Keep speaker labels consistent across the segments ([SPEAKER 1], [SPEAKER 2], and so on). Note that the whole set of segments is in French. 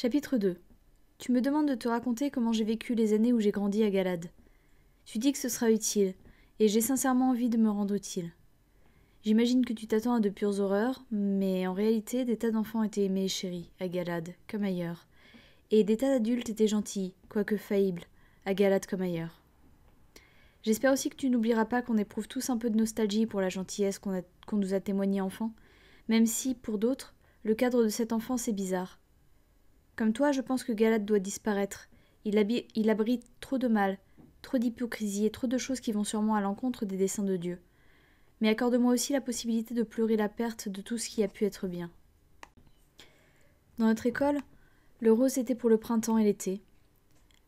[SPEAKER 1] Chapitre 2. Tu me demandes de te raconter comment j'ai vécu les années où j'ai grandi à Galade. Tu dis que ce sera utile, et j'ai sincèrement envie de me rendre utile. J'imagine que tu t'attends à de pures horreurs, mais en réalité, des tas d'enfants étaient aimés et chéris, à Galade, comme ailleurs. Et des tas d'adultes étaient gentils, quoique faillibles, à Galade comme ailleurs. J'espère aussi que tu n'oublieras pas qu'on éprouve tous un peu de nostalgie pour la gentillesse qu'on nous a témoignée enfant, même si, pour d'autres, le cadre de cette enfance est bizarre. Comme toi, je pense que Galade doit disparaître. Il abrite trop de mal, trop d'hypocrisie et trop de choses qui vont sûrement à l'encontre des desseins de Dieu. Mais accorde-moi aussi la possibilité de pleurer la perte de tout ce qui a pu être bien. Dans notre école, le rose était pour le printemps et l'été,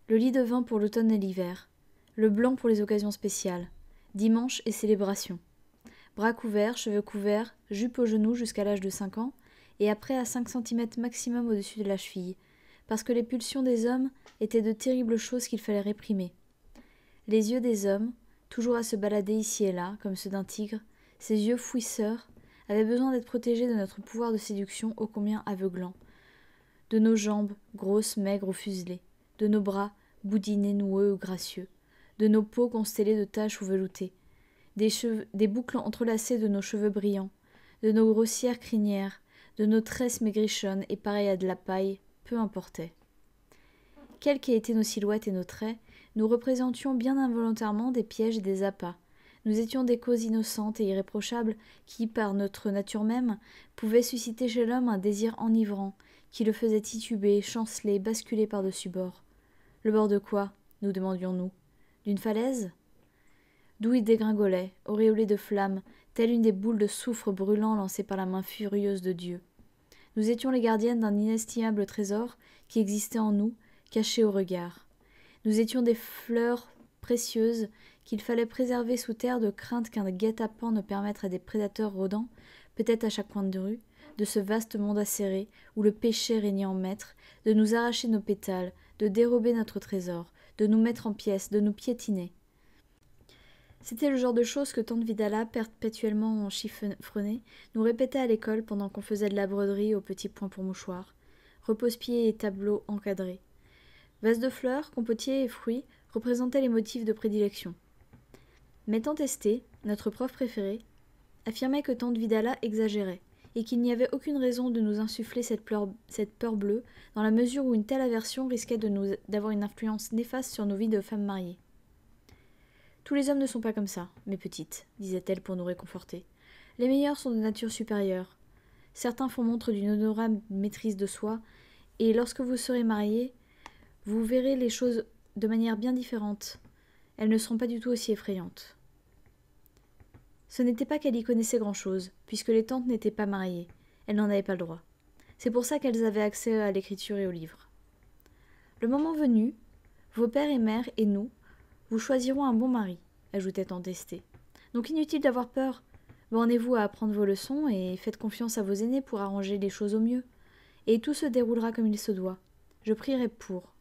[SPEAKER 1] le lit de vin pour l'automne et l'hiver, le blanc pour les occasions spéciales, dimanche et célébration. Bras couverts, cheveux couverts, jupe aux genoux jusqu'à l'âge de 5 ans, et après à 5 cm maximum au-dessus de la cheville, parce que les pulsions des hommes étaient de terribles choses qu'il fallait réprimer. Les yeux des hommes, toujours à se balader ici et là, comme ceux d'un tigre, ces yeux fouisseurs, avaient besoin d'être protégés de notre pouvoir de séduction ô combien aveuglant, de nos jambes, grosses, maigres ou fuselées, de nos bras, boudinés, noueux ou gracieux, de nos peaux constellées de taches ou veloutées, des boucles entrelacées de nos cheveux brillants, de nos grossières crinières, de nos tresses maigrichonnes et pareilles à de la paille, peu importait. Quelles qu'aient été nos silhouettes et nos traits, nous représentions bien involontairement des pièges et des appâts. Nous étions des causes innocentes et irréprochables qui, par notre nature même, pouvaient susciter chez l'homme un désir enivrant, qui le faisait tituber, chanceler, basculer par-dessus bord. Le bord de quoi, nous demandions-nous? D'une falaise? D'où il dégringolait, auréolé de flammes, telle une des boules de soufre brûlant lancées par la main furieuse de Dieu. Nous étions les gardiennes d'un inestimable trésor qui existait en nous, caché au regard. Nous étions des fleurs précieuses qu'il fallait préserver sous terre de crainte qu'un guet-apens ne permette à des prédateurs rôdant, peut-être à chaque coin de rue, de ce vaste monde acéré où le péché régnait en maître, de nous arracher nos pétales, de dérober notre trésor, de nous mettre en pièces, de nous piétiner. C'était le genre de choses que tante Vidala, perpétuellement chiffonnée, nous répétait à l'école pendant qu'on faisait de la broderie aux petits points pour mouchoirs, repose-pieds et tableaux encadrés. Vases de fleurs, compotiers et fruits représentaient les motifs de prédilection. Mais tante Estée, notre prof préférée, affirmait que tante Vidala exagérait, et qu'il n'y avait aucune raison de nous insuffler cette peur bleue, dans la mesure où une telle aversion risquait d'avoir une influence néfaste sur nos vies de femmes mariées. Tous les hommes ne sont pas comme ça, mes petites, disait-elle pour nous réconforter. Les meilleurs sont de nature supérieure. Certains font montre d'une honorable maîtrise de soi, et lorsque vous serez mariés, vous verrez les choses de manière bien différente. Elles ne seront pas du tout aussi effrayantes. Ce n'était pas qu'elle y connaissait grand-chose, puisque les tantes n'étaient pas mariées. Elles n'en avaient pas le droit. C'est pour ça qu'elles avaient accès à l'écriture et aux livres. Le moment venu, vos pères et mères et nous, vous choisirons un bon mari, ajoutait tante Estée. Donc inutile d'avoir peur. Bornez-vous à apprendre vos leçons et faites confiance à vos aînés pour arranger les choses au mieux. Et tout se déroulera comme il se doit. Je prierai pour.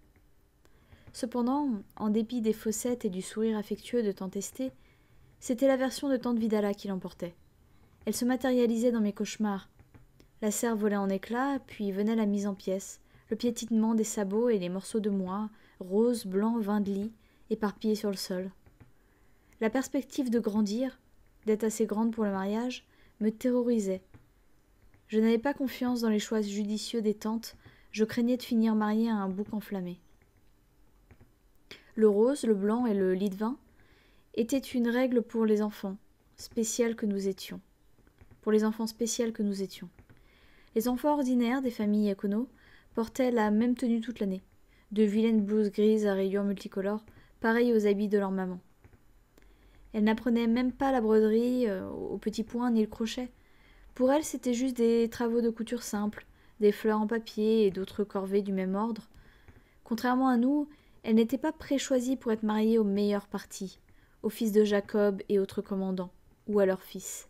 [SPEAKER 1] Cependant, en dépit des faussettes et du sourire affectueux de tante Estée, c'était la version de tante Vidala qui l'emportait. Elle se matérialisait dans mes cauchemars. La serre volait en éclats, puis venait la mise en pièces, le piétinement des sabots et les morceaux de mois, roses, blancs, vin de lit, éparpillés sur le sol. La perspective de grandir, d'être assez grande pour le mariage, me terrorisait. Je n'avais pas confiance dans les choix judicieux des tantes, je craignais de finir mariée à un bouc enflammé. Le rose, le blanc et le lit de vin étaient une règle pour les enfants, spéciales que nous étions. Les enfants ordinaires des familles écono portaient la même tenue toute l'année, de vilaines blouses grises à rayures multicolores, pareilles aux habits de leur maman. Elles n'apprenaient même pas la broderie au petit point ni le crochet. Pour elles, c'était juste des travaux de couture simples, des fleurs en papier et d'autres corvées du même ordre. Contrairement à nous, elles n'étaient pas préchoisies pour être mariées au meilleur parti, au fils de Jacob et autres commandants, ou à leur fils.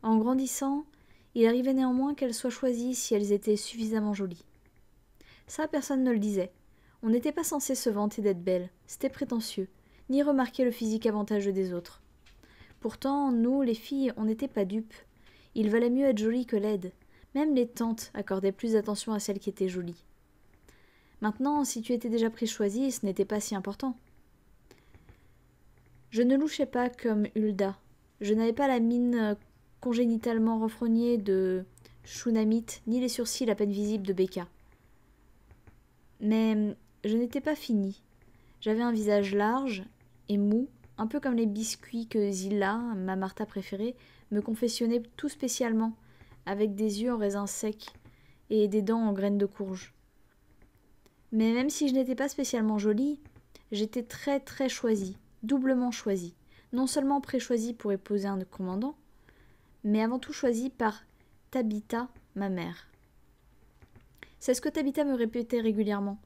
[SPEAKER 1] En grandissant, il arrivait néanmoins qu'elles soient choisies si elles étaient suffisamment jolies. Ça, personne ne le disait. On n'était pas censé se vanter d'être belle, c'était prétentieux, ni remarquer le physique avantageux des autres. Pourtant, nous, les filles, on n'était pas dupes. Il valait mieux être jolie que laide. Même les tantes accordaient plus d'attention à celles qui étaient jolies. Maintenant, si tu étais déjà prise choisie, ce n'était pas si important. Je ne louchais pas comme Hulda. Je n'avais pas la mine congénitalement renfrognée de Shunamite, ni les sourcils à peine visibles de Becca. Mais je n'étais pas finie. J'avais un visage large et mou, un peu comme les biscuits que Zilla, ma Martha préférée, me confectionnait tout spécialement, avec des yeux en raisin sec et des dents en graines de courge. Mais même si je n'étais pas spécialement jolie, j'étais très très choisie, doublement choisie, non seulement préchoisie pour épouser un commandant, mais avant tout choisie par Tabitha, ma mère. C'est ce que Tabitha me répétait régulièrement.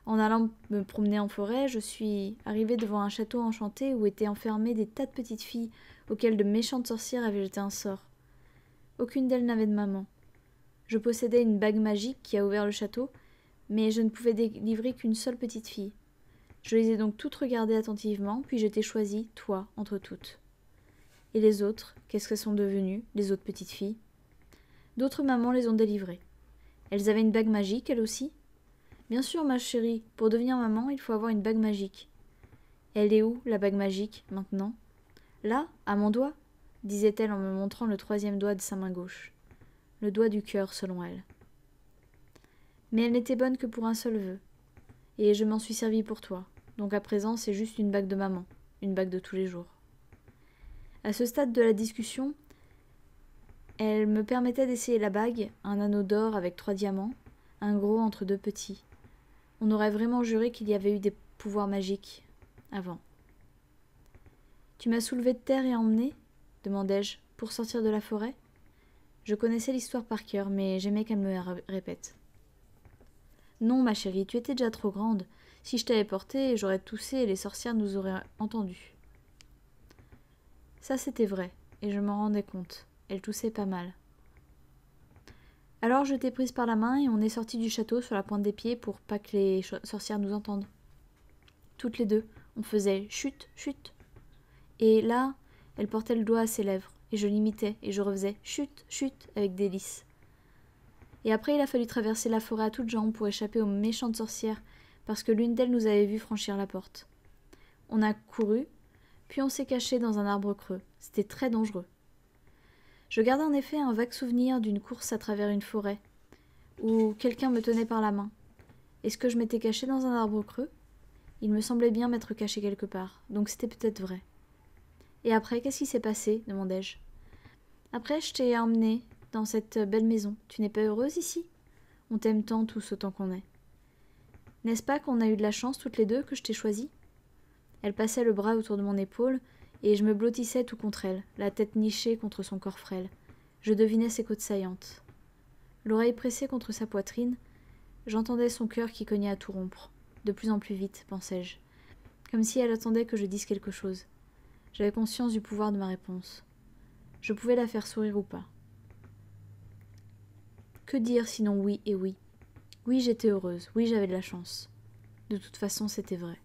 [SPEAKER 1] En allant me promener en forêt, je suis arrivée devant un château enchanté où étaient enfermées des tas de petites filles auxquelles de méchantes sorcières avaient jeté un sort. Aucune d'elles n'avait de maman. Je possédais une bague magique qui a ouvert le château, mais je ne pouvais délivrer qu'une seule petite fille. Je les ai donc toutes regardées attentivement, puis je t'ai choisi, toi, entre toutes. Et les autres, qu'est-ce qu'elles sont devenues, les autres petites filles? D'autres mamans les ont délivrées. Elles avaient une bague magique, elles aussi? Bien sûr, ma chérie, pour devenir maman, il faut avoir une bague magique. Elle est où, la bague magique, maintenant? Là, à mon doigt, disait-elle en me montrant le troisième doigt de sa main gauche. Le doigt du cœur, selon elle. Mais elle n'était bonne que pour un seul vœu. Et je m'en suis servie pour toi. Donc à présent, c'est juste une bague de maman, une bague de tous les jours. À ce stade de la discussion, elle me permettait d'essayer la bague, un anneau d'or avec 3 diamants, un gros entre 2 petits. On aurait vraiment juré qu'il y avait eu des pouvoirs magiques avant. Tu m'as soulevé de terre et emmené, demandai-je, pour sortir de la forêt. Je connaissais l'histoire par cœur, mais j'aimais qu'elle me la répète. Non, ma chérie, tu étais déjà trop grande. Si je t'avais portée, j'aurais toussé et les sorcières nous auraient entendus. Ça, c'était vrai, et je m'en rendais compte. Elle toussait pas mal. Alors je t'ai prise par la main et on est sorti du château sur la pointe des pieds pour pas que les sorcières nous entendent. Toutes les deux, on faisait chut, chut. Et là, elle portait le doigt à ses lèvres, et je l'imitais, et je refaisais chut, chut avec délice. Et après, il a fallu traverser la forêt à toutes jambes pour échapper aux méchantes sorcières, parce que l'une d'elles nous avait vu franchir la porte. On a couru, puis on s'est caché dans un arbre creux. C'était très dangereux. Je gardais en effet un vague souvenir d'une course à travers une forêt, où quelqu'un me tenait par la main. Est-ce que je m'étais cachée dans un arbre creux? Il me semblait bien m'être cachée quelque part, donc c'était peut-être vrai. Et après, qu'est-ce qui s'est passé? Demandai-je. Après, je t'ai emmenée dans cette belle maison. Tu n'es pas heureuse ici? On t'aime tant tous autant qu'on est. N'est-ce pas qu'on a eu de la chance toutes les deux que je t'ai choisie? Elle passait le bras autour de mon épaule, et je me blottissais tout contre elle, la tête nichée contre son corps frêle. Je devinais ses côtes saillantes. L'oreille pressée contre sa poitrine, j'entendais son cœur qui cognait à tout rompre. De plus en plus vite, pensais-je, comme si elle attendait que je dise quelque chose. J'avais conscience du pouvoir de ma réponse. Je pouvais la faire sourire ou pas. Que dire sinon oui et oui? Oui, j'étais heureuse, oui, j'avais de la chance. De toute façon, c'était vrai.